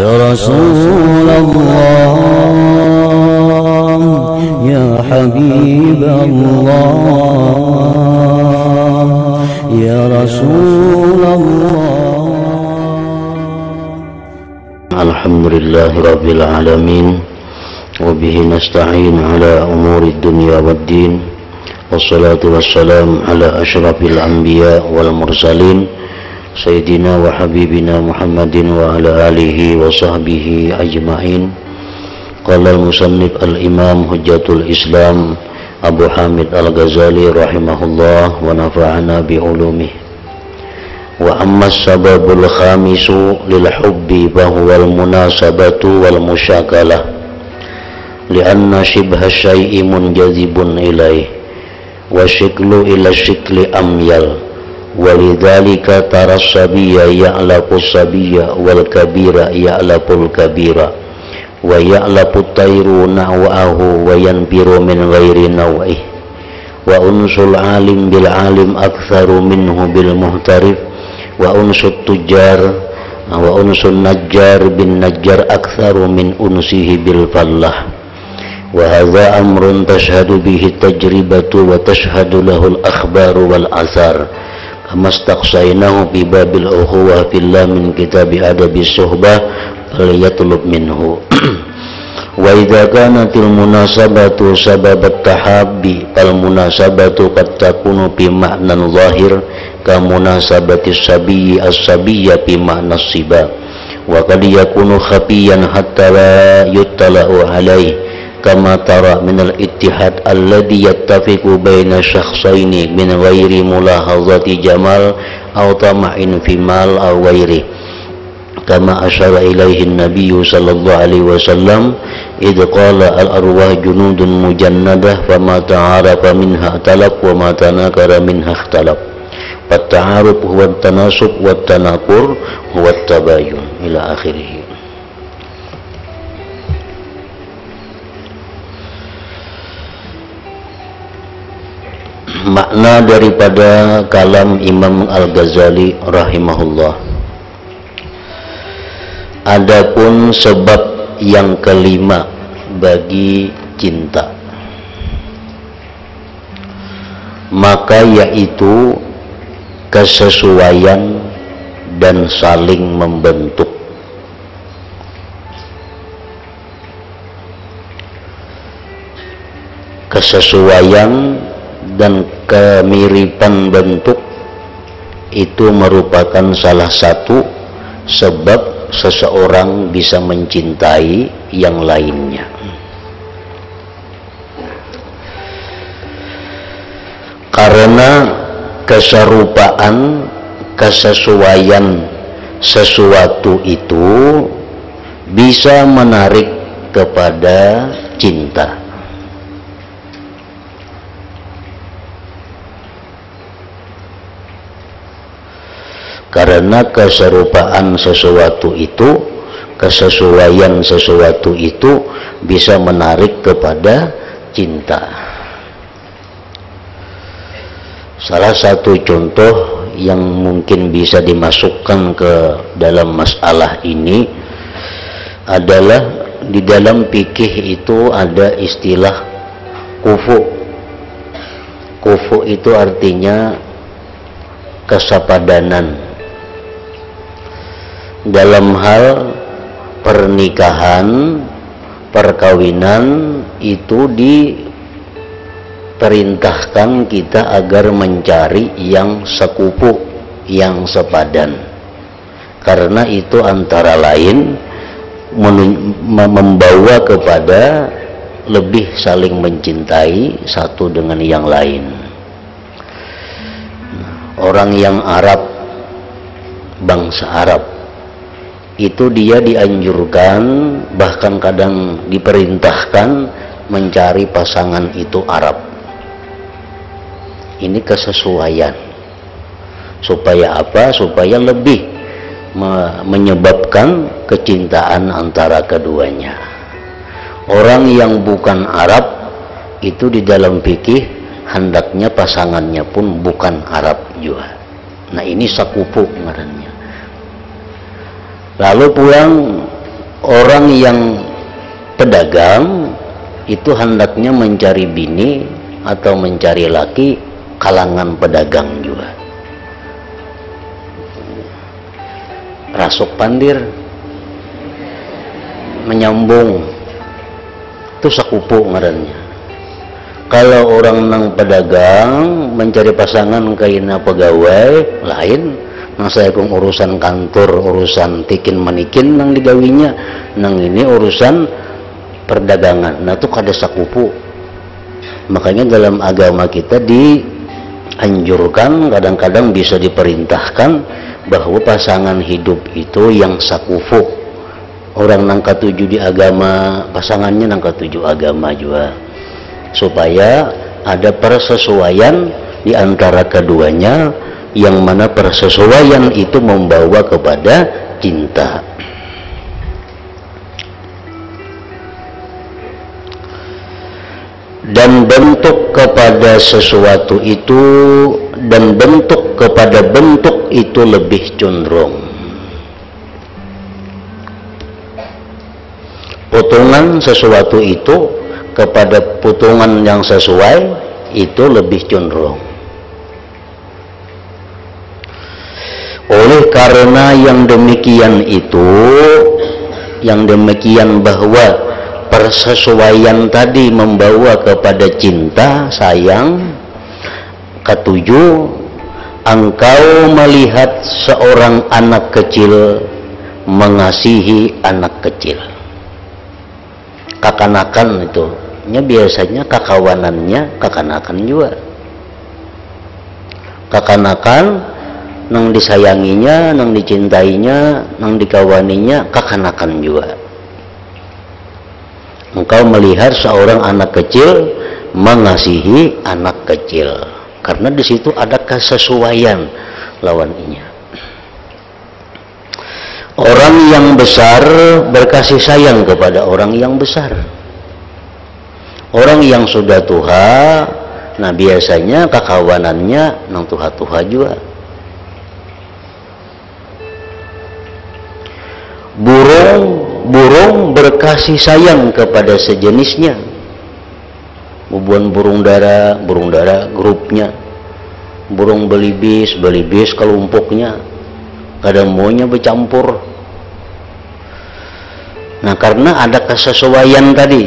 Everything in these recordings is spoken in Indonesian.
Ya Rasulullah, Ya Habiballah, Ya Rasulullah. Alhamdulillahi Rabbil Alamin, wabihi nasta'in ala umuri dunya waddin, wassalatu wassalam ala ashrafil anbiya wal mursalin, Sayyidina wa Habibina Muhammadin wa ala alihi wa sahbihi ajma'in. Qala al-musannif al-imam hujjatul Islam Abu Hamid al-Ghazali rahimahullah wa nafa'ana bi'ulumih. Wa amma sababul khamisu lil hubbi fahuwa al-munasabatu wal musyakalah, lianna shibha syai'i munjazibun ilaih wa shiklu ila shikli amyal, walidhalika tara sabiyya ya'lapu sabiyya wal kabira ya'lapul kabira wa ya'lapu tayru na'wa'ahu wa yanbiru min ghairi naw'ih, wa unsul alim bil alim aktharu minhu bil muhtarif, wa unsut tujar wa unsun najjar bin najjar aktsaru min unsihi bil fallah, wa hadza amrun tashhadu bihi tajribatu wa tashhadu lahu al akhbaru wal athar, kama istaqsainahu fi babil ukhuwah fillah min kitabi adabi suhbah falyatlub minhu. Wa idza kanatil munasabatu sababat tahabbi fal munasabatu qad takunu bi ma'nan zahir ka munasabati sabiyyi as-sabiyya bi ma'na siba, wa qad yakunu khafiyan hatta la yuttala'u alayhi kama tara min al-ittihad alladhi yattafiqu baina shakhsaini min ghairi mulahazati jamal aw tama'in fi mal aw ghairi, kama asyara ilaihi nabiyyu sallallahu alaihi wasallam idh qala al-arwah junudun mujannadah fama ta'arafa minha talab wa ma tanakara minha ikhtalaf, wat-ta'aruf huwa at-tanasub wat-tanakur huwa at-tabayun ila akhirih. Makna daripada kalam Imam Al-Ghazali rahimahullah. Adapun sebab yang kelima bagi cinta, maka yaitu kesesuaian dan saling membentuk. Kesesuaian dan kemiripan bentuk itu merupakan salah satu sebab seseorang bisa mencintai yang lainnya. Karena keserupaan, kesesuaian sesuatu itu bisa menarik kepada cinta. Karena keserupaan sesuatu itu, kesesuaian sesuatu itu bisa menarik kepada cinta. Salah satu contoh yang mungkin bisa dimasukkan ke dalam masalah ini adalah di dalam fikih itu ada istilah kufu. Kufu itu artinya kesepadanan. Dalam hal pernikahan, perkawinan itu diperintahkan kita agar mencari yang sekufu, yang sepadan. Karena itu antara lain membawa kepada lebih saling mencintai satu dengan yang lain. Orang yang Arab, bangsa Arab, itu dia dianjurkan, bahkan kadang diperintahkan mencari pasangan itu Arab. Ini kesesuaian. Supaya apa? Supaya lebih menyebabkan kecintaan antara keduanya. Orang yang bukan Arab itu di dalam fikih hendaknya pasangannya pun bukan Arab juga. Nah ini sakupu ngarannya. Lalu pulang orang yang pedagang itu hendaknya mencari bini atau mencari laki kalangan pedagang juga. Rasuk pandir menyambung itu sakupu ngarannya. Kalau orang nang pedagang mencari pasangan kaina pegawai lain, nang saya kong urusan kantor, urusan tikin manikin nang digawinya, nang ini urusan perdagangan. Nah itu kada sakupu. Makanya dalam agama kita dianjurkan, kadang-kadang bisa diperintahkan bahwa pasangan hidup itu yang sakufu. Orang nang katuju di agama, pasangannya nang katuju agama juga, supaya ada persesuaian di antara keduanya, yang mana persesuaian itu membawa kepada cinta. Dan bentuk kepada sesuatu itu dan bentuk kepada bentuk itu lebih cenderung. Potongan sesuatu itu kepada potongan yang sesuai itu lebih cenderung. Oleh karena yang demikian itu, yang demikian bahwa persesuaian tadi membawa kepada cinta, sayang. Ketujuh, engkau melihat seorang anak kecil mengasihi anak kecil. Kakanakan itu, biasanya kakawanannya kakanakan juga. Kakanakan nang disayanginya, nang dicintainya, nang dikawaninya, kakanakan juga. Engkau melihat seorang anak kecil mengasihi anak kecil, karena di situ ada kesesuaian lawannya. Orang yang besar berkasih sayang kepada orang yang besar. Orang yang sudah tua, nah biasanya kakawanannya nang tuha-tuha juga. Burung berkasih sayang kepada sejenisnya. Bubuan burung dara grupnya. Burung belibis kelompoknya. Kadang maunya bercampur. Nah karena ada kesesuaian tadi.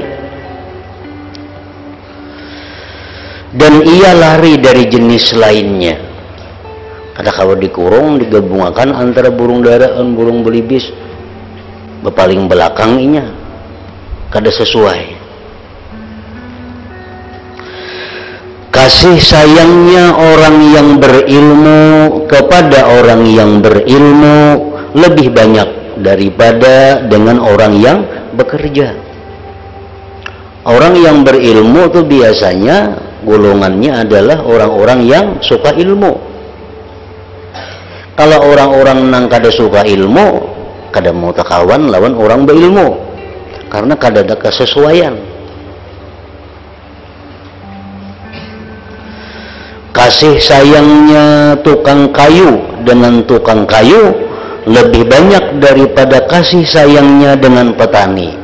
Dan ia lari dari jenis lainnya. Ada kalau dikurung, digabungkan antara burung dara dan burung belibis. Paling belakang inya kada sesuai. Kasih sayangnya orang yang berilmu kepada orang yang berilmu lebih banyak daripada dengan orang yang bekerja. Orang yang berilmu itu biasanya golongannya adalah orang-orang yang suka ilmu. Kalau orang-orang nang kada suka ilmu, kada mau takawan lawan orang berilmu, karena kada ada kesesuaian. Kasih sayangnya tukang kayu dengan tukang kayu lebih banyak daripada kasih sayangnya dengan petani.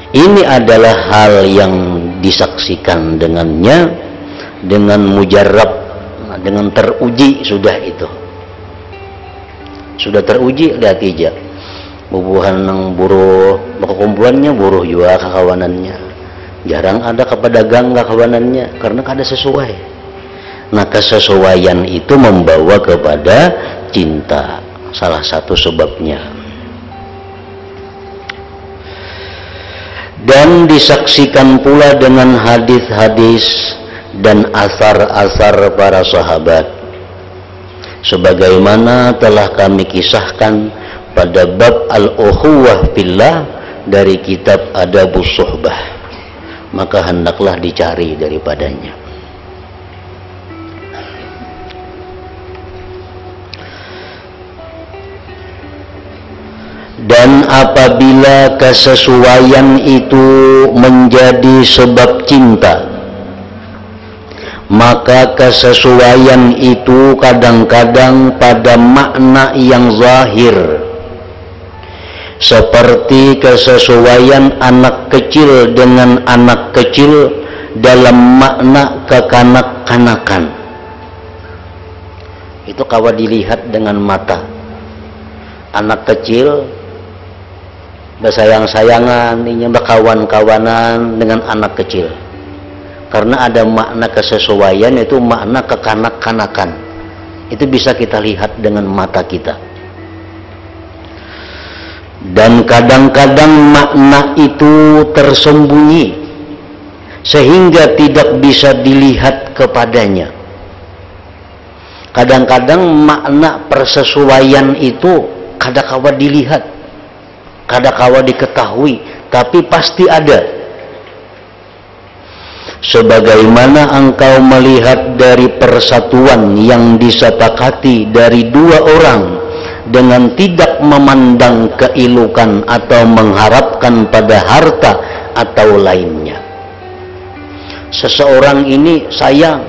Ini adalah hal yang disaksikan dengannya, dengan mujarab, dengan teruji sudah itu. Sudah teruji lihat aja. Bubuhan nang buruh, kumpulannya buruh juga kakawanannya. Jarang ada kepedagang kakawanannya karena kada sesuai. Nah kesesuaian itu membawa kepada cinta, salah satu sebabnya. Dan disaksikan pula dengan hadis-hadis dan asar-asar para sahabat, sebagaimana telah kami kisahkan pada bab al-ukhuwah fillah dari kitab Adabus Suhbah. Maka hendaklah dicari daripadanya. Dan apabila kesesuaian itu menjadi sebab cinta, maka maka kesesuaian itu kadang-kadang pada makna yang zahir, seperti kesesuaian anak kecil dengan anak kecil dalam makna kekanak-kanakan. Itu kalau dilihat dengan mata. Anak kecil bersayang-sayangan, ini berkawan-kawanan dengan anak kecil. Karena ada makna kesesuaian, itu makna kekanak-kanakan. Itu bisa kita lihat dengan mata kita. Dan kadang-kadang makna itu tersembunyi sehingga tidak bisa dilihat kepadanya. Kadang-kadang makna persesuaian itu kadang-kala dilihat, kadang-kala diketahui, tapi pasti ada. Sebagaimana engkau melihat dari persatuan yang disepakati dari dua orang dengan tidak memandang keilukan atau mengharapkan pada harta atau lainnya. Seseorang ini sayang,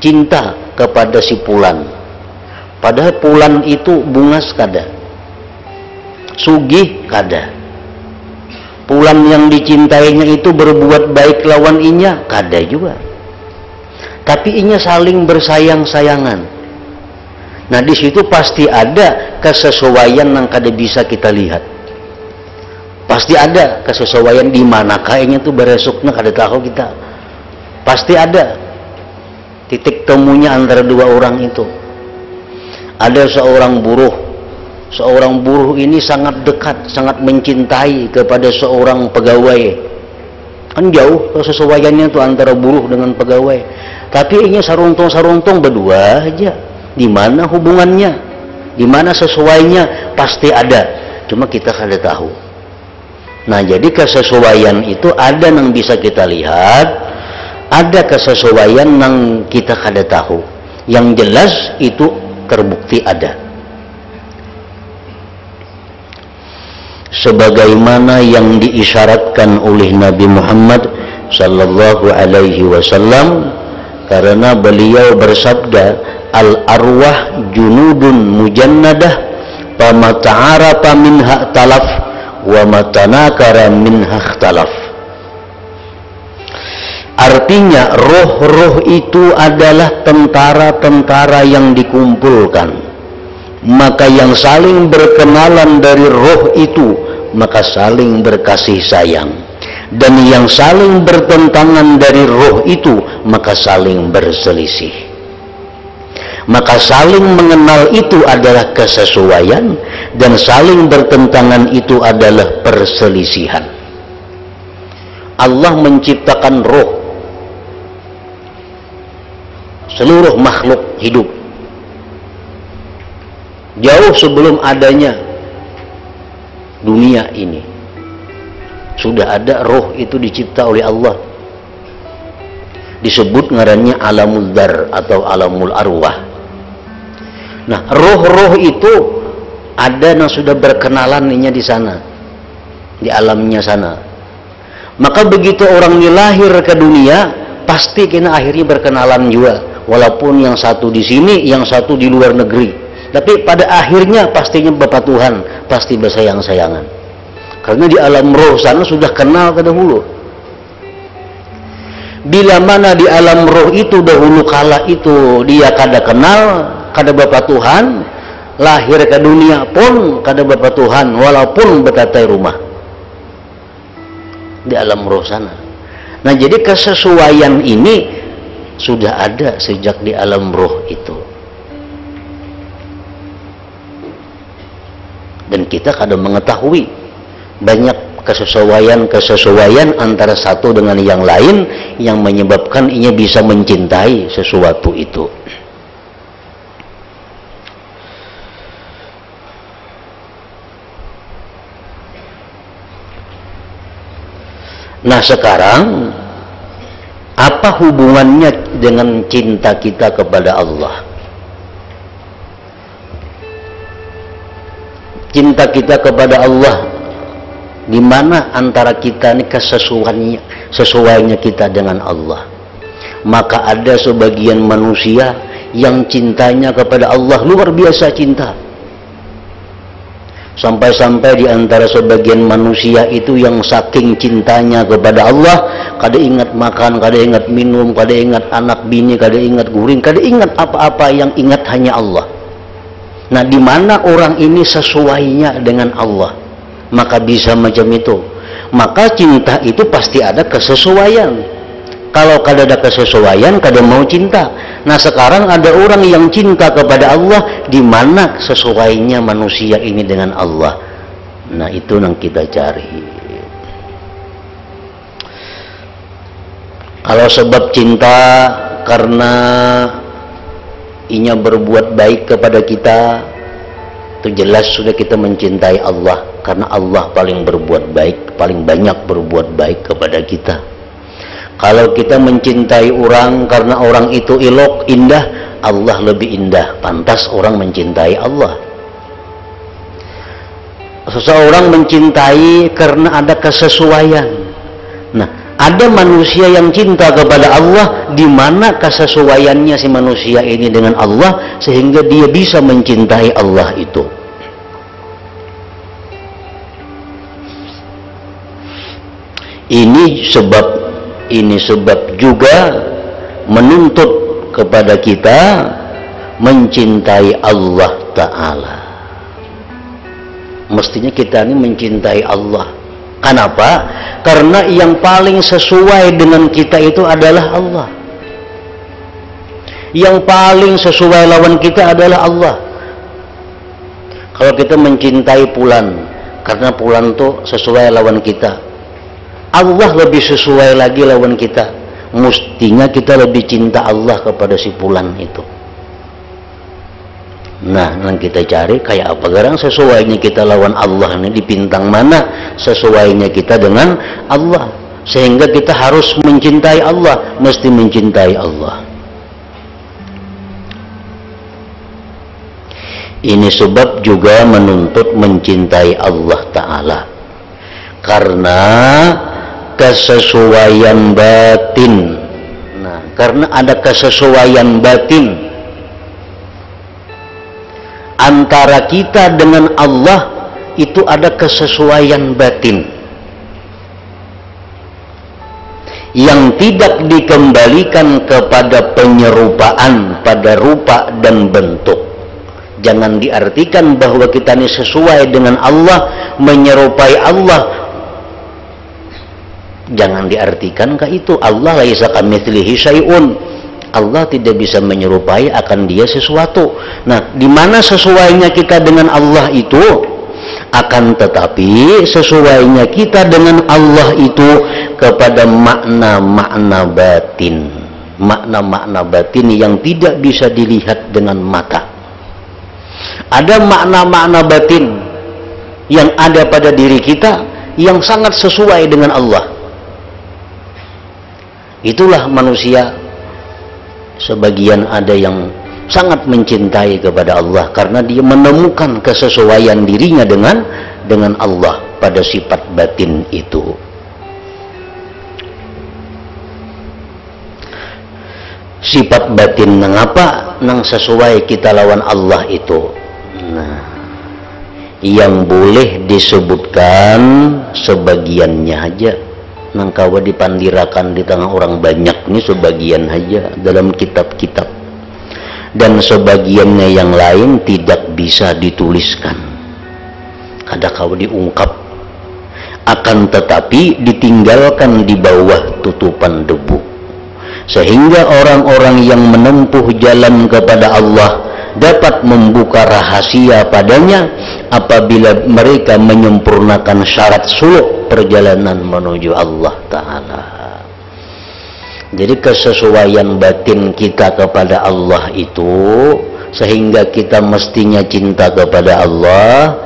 cinta kepada si Pulan, padahal Pulan itu bungas kada, sugih kada. Pulan yang dicintainya itu berbuat baik lawan inya kada juga, tapi inya saling bersayang-sayangan. Nah di situ pasti ada kesesuaian yang kada bisa kita lihat. Pasti ada kesesuaian di mana kayaknya tuh beresuknya kada tahu kita. Pasti ada titik temunya antara dua orang itu. Ada seorang buruh ini sangat dekat, sangat mencintai kepada seorang pegawai. Kan jauh kesesuaiannya itu antara buruh dengan pegawai. Tapi ini saruntung-saruntung berdua aja. Di mana hubungannya? Di mana sesuainya? Pasti ada. Cuma kita kada tahu. Nah, jadi kesesuaian itu ada yang bisa kita lihat, ada kesesuaian yang kita kada tahu. Yang jelas itu terbukti ada. Sebagaimana yang diisyaratkan oleh Nabi Muhammad sallallahu alaihi wasallam, karena beliau bersabda, al-arwah junudun mujannadah fama ta'arafa minha talaf wa matanakara minha ikhtalaf. Artinya roh-roh itu adalah tentara-tentara yang dikumpulkan, maka yang saling berkenalan dari roh itu maka saling berkasih sayang, dan yang saling bertentangan dari roh itu maka saling berselisih. Maka saling mengenal itu adalah kesesuaian, dan saling bertentangan itu adalah perselisihan. Allah menciptakan roh seluruh makhluk hidup jauh sebelum adanya dunia ini. Sudah ada roh itu dicipta oleh Allah, disebut ngarannya alamul dar atau alamul arwah. Nah, roh-roh itu ada yang sudah berkenalannya di sana, di alamnya sana. Maka begitu orang ini lahir ke dunia, pasti kena akhirnya berkenalan juga, walaupun yang satu di sini, yang satu di luar negeri. Tapi pada akhirnya pastinya Bapak Tuhan, pasti bersayang-sayangan. Karena di alam roh sana sudah kenal ke dahulu. Bila mana di alam roh itu dahulu kala itu dia kada kenal, kada Bapak Tuhan, lahir ke dunia pun kada Bapak Tuhan, walaupun bertatai rumah di alam roh sana. Nah, jadi kesesuaian ini sudah ada sejak di alam roh itu. Dan kita kadang mengetahui banyak kesesuaian antara satu dengan yang lain yang menyebabkan ia bisa mencintai sesuatu itu. Nah, sekarang apa hubungannya dengan cinta kita kepada Allah? Cinta kita kepada Allah, di mana antara kita ini kesesuaiannya kita dengan Allah? Maka ada sebagian manusia yang cintanya kepada Allah luar biasa cinta. Sampai-sampai di antara sebagian manusia itu yang saking cintanya kepada Allah, kada ingat makan, kada ingat minum, kada ingat anak bini, kada ingat guring, kada ingat apa-apa, yang ingat hanya Allah. Nah, di mana orang ini sesuainya dengan Allah, maka bisa macam itu. Maka cinta itu pasti ada kesesuaian. Kalau kada ada kesesuaian, kada mau cinta. Nah, sekarang ada orang yang cinta kepada Allah, di mana sesuainya manusia ini dengan Allah. Nah, itu yang kita cari. Kalau sebab cinta karena inya berbuat baik kepada kita, itu jelas sudah kita mencintai Allah, karena Allah paling berbuat baik, paling banyak berbuat baik kepada kita. Kalau kita mencintai orang karena orang itu elok, indah, Allah lebih indah, pantas orang mencintai Allah. Seseorang mencintai karena ada kesesuaian. Nah, ada manusia yang cinta kepada Allah, di mana kesesuaiannya si manusia ini dengan Allah, sehingga dia bisa mencintai Allah itu. Ini sebab juga menuntut kepada kita mencintai Allah Ta'ala. Mestinya kita ini mencintai Allah. Kenapa? Karena yang paling sesuai dengan kita itu adalah Allah. Yang paling sesuai lawan kita adalah Allah. Kalau kita mencintai Fulan, karena Fulan itu sesuai lawan kita, Allah lebih sesuai lagi lawan kita. Mestinya kita lebih cinta Allah kepada si Fulan itu. Nah, yang kita cari kayak apa garang sesuainya kita lawan Allah ini, di bintang mana sesuainya kita dengan Allah, sehingga kita harus mencintai Allah, mesti mencintai Allah. Ini sebab juga menuntut mencintai Allah Ta'ala, karena kesesuaian batin. Nah, karena ada kesesuaian batin antara kita dengan Allah, itu ada kesesuaian batin yang tidak dikembalikan kepada penyerupaan pada rupa dan bentuk. Jangan diartikan bahwa kita ini sesuai dengan Allah, menyerupai Allah. Jangan diartikan ke itu. Allah laisa kamitslihi syai'un. Allah tidak bisa menyerupai akan dia sesuatu. Nah, di mana sesuainya kita dengan Allah itu? Akan tetapi sesuainya kita dengan Allah itu kepada makna-makna batin. Makna-makna batin yang tidak bisa dilihat dengan mata. Ada makna-makna batin yang ada pada diri kita yang sangat sesuai dengan Allah. Itulah manusia, sebagian ada yang sangat mencintai kepada Allah karena dia menemukan kesesuaian dirinya dengan Allah pada sifat batin itu. Sifat batin nang apa? Nang sesuai kita lawan Allah itu. Nah, yang boleh disebutkan sebagiannya aja. Nang kawa dipandirakan di tengah orang banyak ini sebagian aja dalam kitab-kitab, dan sebagiannya yang lain tidak bisa dituliskan, kada kawa diungkap, akan tetapi ditinggalkan di bawah tutupan debu, sehingga orang-orang yang menempuh jalan kepada Allah dapat membuka rahasia padanya apabila mereka menyempurnakan syarat suluk perjalanan menuju Allah Ta'ala. Jadi kesesuaian batin kita kepada Allah itu, sehingga kita mestinya cinta kepada Allah,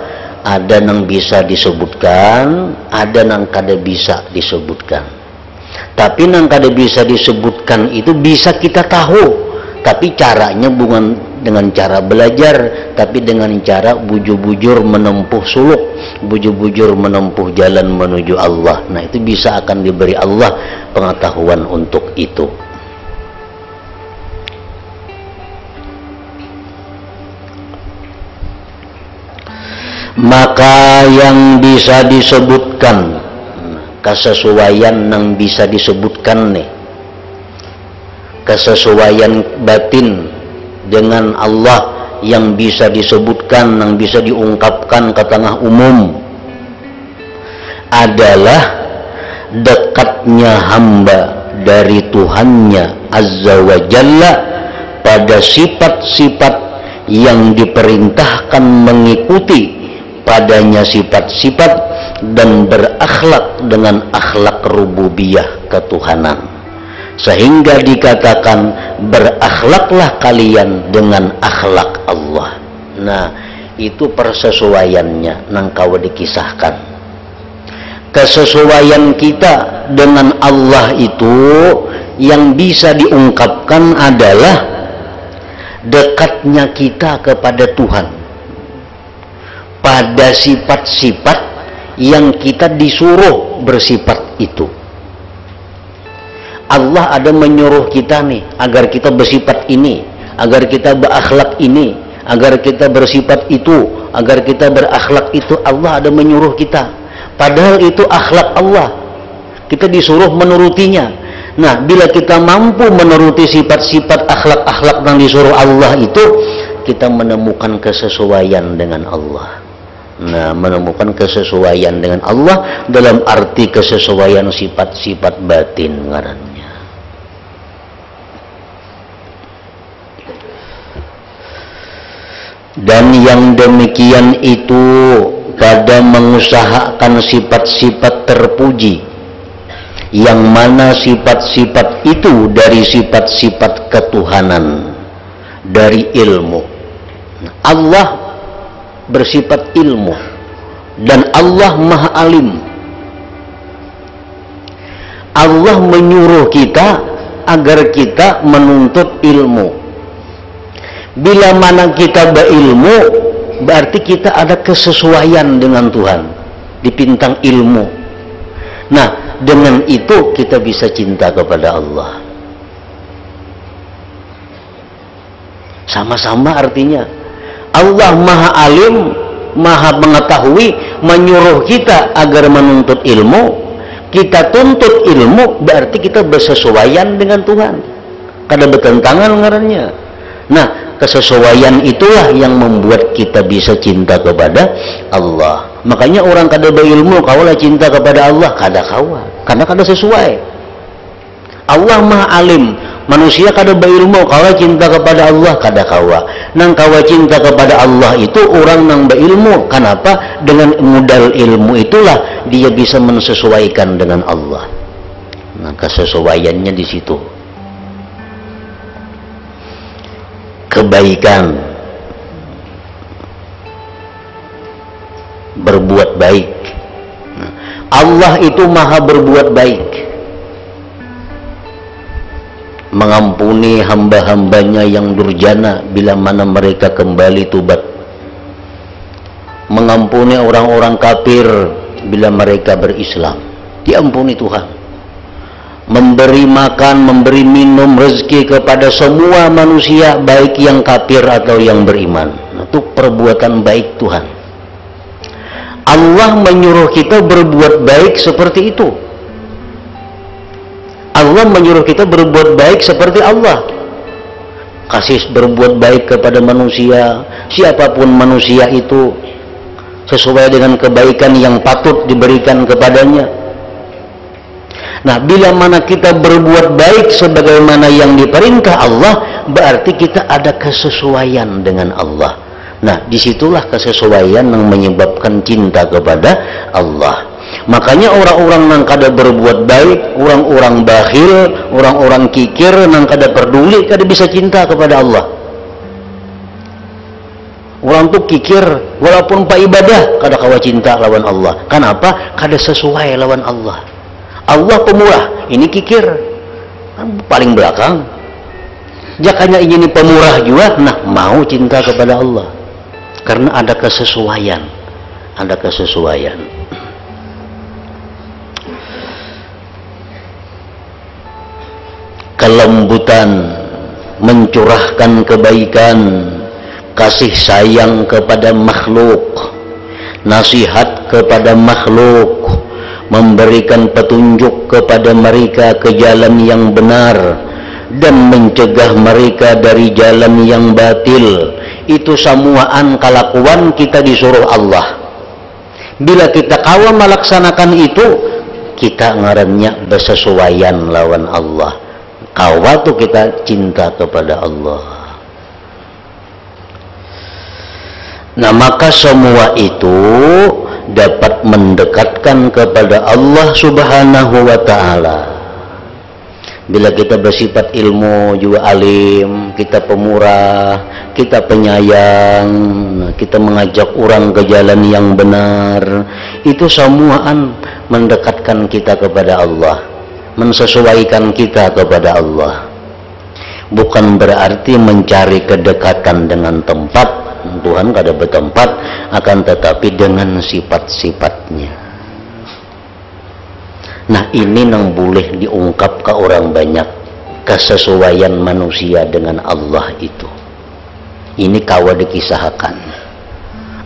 ada yang bisa disebutkan, ada yang kada bisa disebutkan. Tapi yang kada bisa disebutkan itu bisa kita tahu, tapi caranya bukan dengan cara belajar, tapi dengan cara bujur-bujur menempuh suluk, bujur-bujur menempuh jalan menuju Allah. Nah, itu bisa akan diberi Allah pengetahuan untuk itu. Maka yang bisa disebutkan kesesuaian yang bisa disebutkan nih, kesesuaian batin dengan Allah yang bisa disebutkan, yang bisa diungkapkan ke tengah umum adalah dekatnya hamba dari Tuhannya Azza wa Jalla pada sifat-sifat yang diperintahkan mengikuti padanya sifat-sifat dan berakhlak dengan akhlak rububiyah ketuhanan, sehingga dikatakan berakhlaklah kalian dengan akhlak Allah. Nah, itu persesuaiannya nang kau dikisahkan. Kesesuaian kita dengan Allah itu yang bisa diungkapkan adalah dekatnya kita kepada Tuhan pada sifat-sifat yang kita disuruh bersifat itu. Allah ada menyuruh kita nih agar kita bersifat ini, agar kita berakhlak ini, agar kita bersifat itu, agar kita berakhlak itu. Allah ada menyuruh kita, padahal itu akhlak Allah, kita disuruh menurutinya. Nah, bila kita mampu menuruti sifat-sifat akhlak-akhlak yang disuruh Allah itu, kita menemukan kesesuaian dengan Allah. Nah, menemukan kesesuaian dengan Allah dalam arti kesesuaian sifat-sifat batin ngarannya. Dan yang demikian itu pada mengusahakan sifat-sifat terpuji, yang mana sifat-sifat itu dari sifat-sifat ketuhanan, dari ilmu. Allah bersifat ilmu dan Allah maha alim. Allah menyuruh kita agar kita menuntut ilmu. Bila mana kita berilmu, berarti kita ada kesesuaian dengan Tuhan, dipintang ilmu. Nah, dengan itu kita bisa cinta kepada Allah. Sama-sama artinya Allah maha alim, maha mengetahui, menyuruh kita agar menuntut ilmu. Kita tuntut ilmu, berarti kita bersesuaian dengan Tuhan. Kada bertentangan ngarannya. Nah, kesesuaian itulah yang membuat kita bisa cinta kepada Allah. Makanya orang kada berilmu kaulah cinta kepada Allah, kada kawa, karena kada sesuai. Allah maha alim, manusia kada berilmu kaulah cinta kepada Allah, kada kawa. Nang kawa cinta kepada Allah itu orang nang berilmu. Kenapa? Dengan modal ilmu itulah dia bisa mensesuaikan dengan Allah. Nah, kesesuaiannya di situ. Kebaikan, berbuat baik. Allah itu maha berbuat baik, mengampuni hamba-hambanya yang durjana bila mana mereka kembali tubat, mengampuni orang-orang kafir bila mereka berislam, diampuni Tuhan. Memberi makan, memberi minum, rezeki kepada semua manusia, baik yang kafir atau yang beriman. Itu perbuatan baik Tuhan. Allah menyuruh kita berbuat baik seperti itu. Allah menyuruh kita berbuat baik seperti Allah. Kasih berbuat baik kepada manusia, siapapun manusia itu, sesuai dengan kebaikan yang patut diberikan kepadanya. Nah, bila mana kita berbuat baik sebagaimana yang diperintah Allah, berarti kita ada kesesuaian dengan Allah. Nah, disitulah kesesuaian yang menyebabkan cinta kepada Allah. Makanya orang-orang yang kada berbuat baik, orang-orang bakhil, orang-orang kikir, yang kada peduli, kada bisa cinta kepada Allah. Orang tuh kikir, walaupun pak ibadah, kada kawa cinta lawan Allah. Kenapa? Kada sesuai lawan Allah. Allah pemurah, ini kikir, paling belakang. Jakanya ini pemurah juga, nah mau cinta kepada Allah, karena ada kesesuaian, ada kesesuaian. Kelembutan, mencurahkan kebaikan, kasih sayang kepada makhluk, nasihat kepada makhluk, memberikan petunjuk kepada mereka ke jalan yang benar, dan mencegah mereka dari jalan yang batil. Itu semuaan kelakuan kita disuruh Allah. Bila kita kawa melaksanakan itu, kita ngarannya bersesuaian lawan Allah. Kawa tuh kita cinta kepada Allah. Nah, maka semua itu dapat mendekatkan kepada Allah Subhanahu wa ta'ala. Bila kita bersifat ilmu, juga alim, kita pemurah, kita penyayang, kita mengajak orang ke jalan yang benar, itu semuaan mendekatkan kita kepada Allah, mensesuaikan kita kepada Allah. Bukan berarti mencari kedekatan dengan tempat, Tuhan kada bertempat, akan tetapi dengan sifat-sifatnya. Nah, ini yang boleh diungkap ke orang banyak, kesesuaian manusia dengan Allah itu. Ini kawa dikisahkan.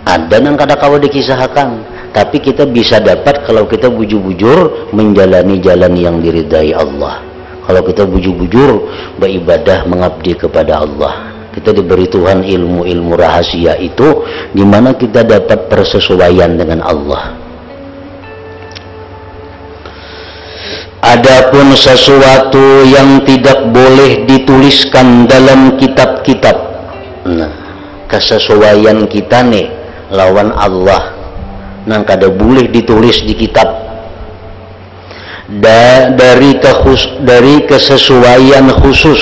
Ada yang kada kawa dikisahkan, tapi kita bisa dapat kalau kita bujur-bujur menjalani jalan yang diridai Allah. Kalau kita bujur-bujur beribadah mengabdi kepada Allah, kita diberi Tuhan ilmu-ilmu rahasia itu, di mana kita dapat persesuaian dengan Allah. Adapun sesuatu yang tidak boleh dituliskan dalam kitab-kitab, nah, kesesuaian kita nih lawan Allah, nang kada boleh ditulis di kitab. Dari kesesuaian khusus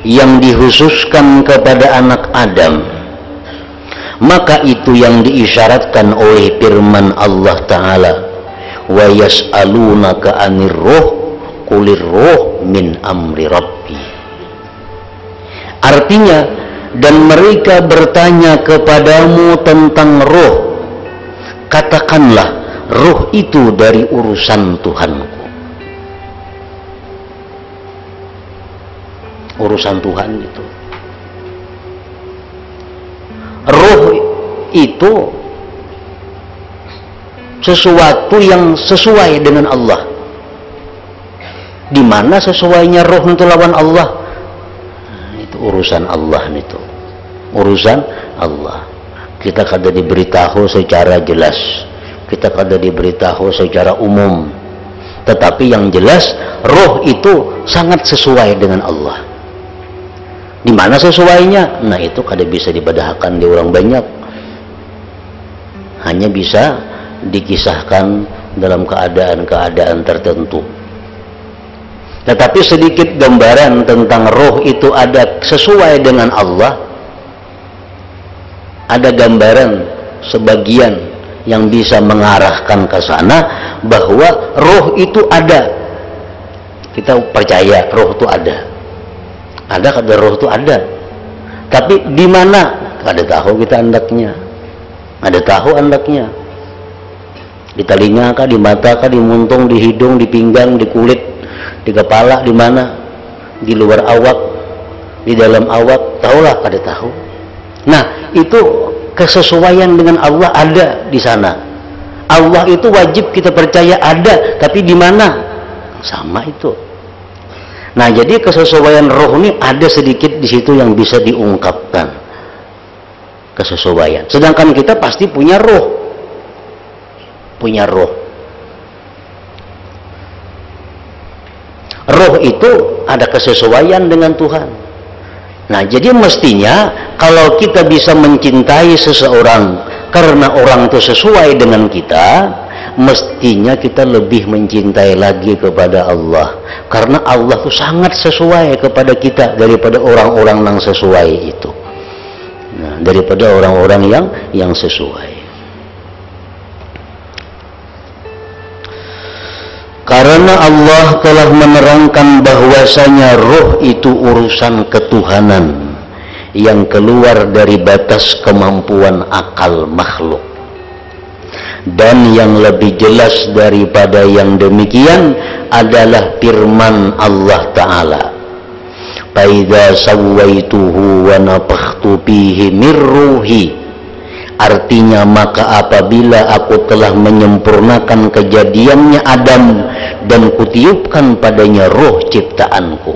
yang dikhususkan kepada anak Adam, maka itu yang diisyaratkan oleh firman Allah Ta'ala, wa yas'alunaka 'anir ruh qulir ruh min amri rabbi. Artinya, dan mereka bertanya kepadamu tentang roh, katakanlah roh itu dari urusan Tuhanku. Urusan Tuhan itu. Roh itu sesuatu yang sesuai dengan Allah. Di mana sesuainya roh untuk lawan Allah? Nah, itu urusan Allah itu. Urusan Allah. Kita kada diberitahu secara jelas. Kita kada diberitahu secara umum. Tetapi yang jelas, roh itu sangat sesuai dengan Allah. Di mana sesuainya? Nah, itu kada bisa dibadahkan di orang banyak. Hanya bisa dikisahkan dalam keadaan-keadaan tertentu. Tetapi sedikit gambaran tentang roh itu ada sesuai dengan Allah. Ada gambaran sebagian yang bisa mengarahkan ke sana bahwa roh itu ada. Kita percaya roh itu ada. Ada kada roh itu ada. Tapi di mana? Kada tahu kita andaknya. Ada tahu andaknya. Di telinga kah, di mata kah, di muntung, di hidung, di pinggang, di kulit, di kepala, di mana? Di luar awak, di dalam awak, tahulah kada tahu. Nah, itu kesesuaian dengan Allah ada di sana. Allah itu wajib kita percaya ada, tapi di mana? Sama itu. Nah, jadi kesesuaian roh ini ada sedikit di situ yang bisa diungkapkan. Kesesuaian. Sedangkan kita pasti punya roh. Punya roh. Roh itu ada kesesuaian dengan Tuhan. Nah, jadi mestinya kalau kita bisa mencintai seseorang karena orang itu sesuai dengan kita, mestinya kita lebih mencintai lagi kepada Allah. Karena Allah itu sangat sesuai kepada kita daripada orang-orang yang sesuai itu. Nah, daripada orang-orang yang sesuai. Karena Allah telah menerangkan bahwasanya roh itu urusan ketuhanan yang keluar dari batas kemampuan akal makhluk. Dan yang lebih jelas daripada yang demikian adalah firman Allah Ta'ala, "Faidza sawaituhu wa nafakhtu fihi min ruhi." Artinya maka apabila aku telah menyempurnakan kejadiannya Adam dan kutiupkan padanya roh ciptaanku,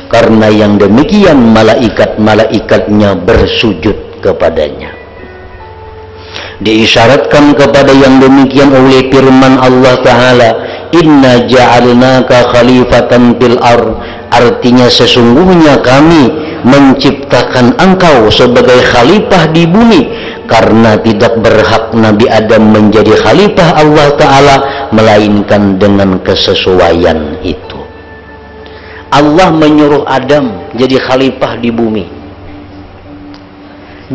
karena yang demikian malaikat-malaikatnya bersujud kepadanya. Diisyaratkan kepada yang demikian oleh firman Allah Ta'ala, inna ja'alnaka khalifatan fil ard, artinya sesungguhnya kami menciptakan engkau sebagai khalifah di bumi, karena tidak berhak Nabi Adam menjadi khalifah Allah Ta'ala melainkan dengan kesesuaian itu. Allah menyuruh Adam jadi khalifah di bumi,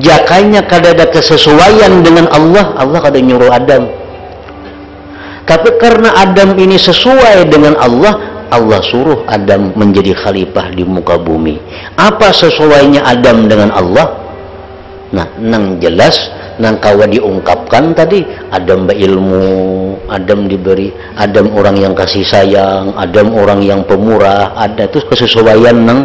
jakanya kada ada kesesuaian dengan Allah kada nyuruh Adam. Tapi karena Adam ini sesuai dengan Allah suruh Adam menjadi khalifah di muka bumi. Apa sesuainya Adam dengan Allah? Nah, nang jelas, nang kawa diungkapkan tadi, Adam berilmu, Adam diberi, Adam orang yang kasih sayang, Adam orang yang pemurah, ada itu kesesuaian nang.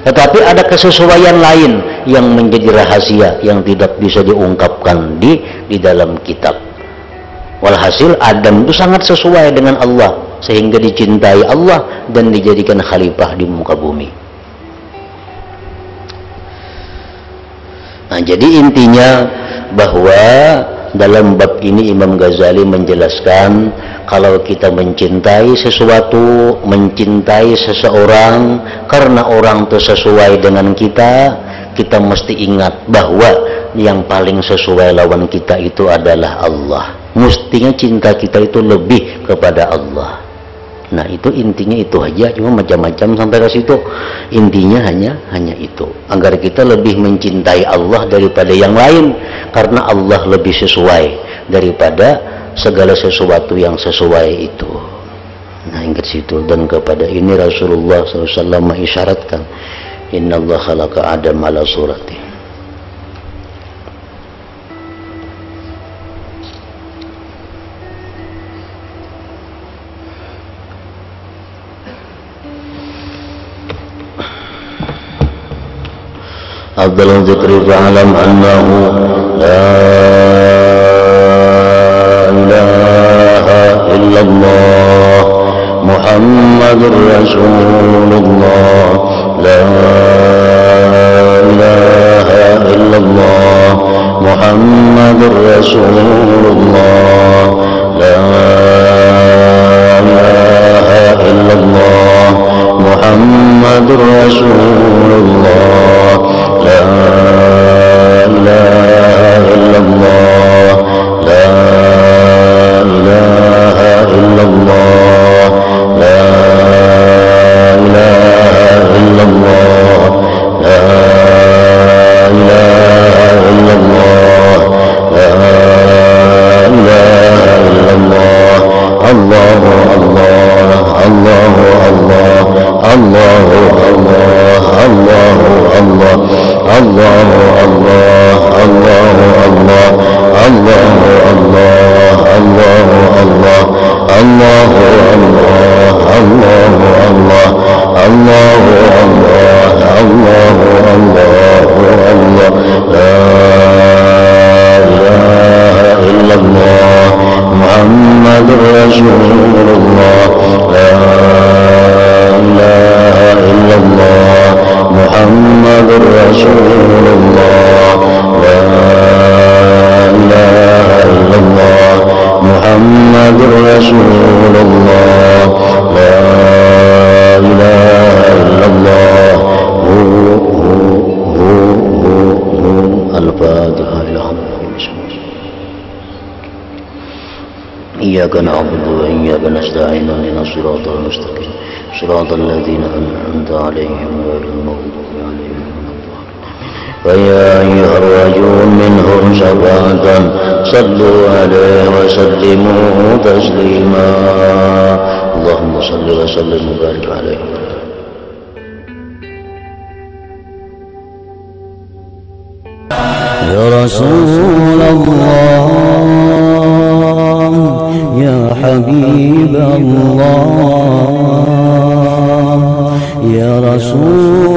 Tetapi ada kesesuaian lain yang menjadi rahasia yang tidak bisa diungkapkan di dalam kitab. Walhasil Adam itu sangat sesuai dengan Allah sehingga dicintai Allah dan dijadikan khalifah di muka bumi. Nah, jadi intinya bahwa dalam bab ini Imam Ghazali menjelaskan kalau kita mencintai sesuatu, mencintai seseorang karena orang itu sesuai dengan kita, kita mesti ingat bahwa yang paling sesuai lawan kita itu adalah Allah. Mestinya cinta kita itu lebih kepada Allah. Nah, itu intinya itu aja, cuma macam-macam sampai ke situ. Intinya hanya itu, agar kita lebih mencintai Allah daripada yang lain, karena Allah lebih sesuai daripada segala sesuatu yang sesuai itu. Nah, ingat situ. Dan kepada ini Rasulullah SAW mengisyaratkan, Inna Allah khalaqa Adam ala surati. Afdalul dzikri fa'alam annahu la ilaha illallah Muhammadur Rasulullah, la ilaha illallah Muhammadur Rasulullah, la ilaha illallah Muhammadur Rasulullah, la ilaha illallah, la ilaha illallah, la ilaha illallah, la ilaha illallah, la ilaha illallah, Allahu Allah, Allahu Allah, Allahu Allah, Allahu Allah, Allahu Allah, Allahu Allah, Allahu Allah, Allahu Allah, Allahu Allah, Allahu Allah, Allahu Allah, Allahu Allah, la ilaha illallah Muhammadur Rasulullah, la ilaha illallah Muhammadur Rasulullah, la ilaha illallah Muhammadur Rasulullah, la ilaha illallah. Al-Fatihah. إياك نعبد وإياك نستعين اهدنا الصراط المستقيم صراط الذين أنعمت عليهم غير المغضوب عليهم ولا الضالين. فيا أيها الرجل منهم شفاعة صلوا عليه وسلموا تسليما. اللهم صل وسلم وبارك عليه. يا رسول الله يا حبيب الله يا رسول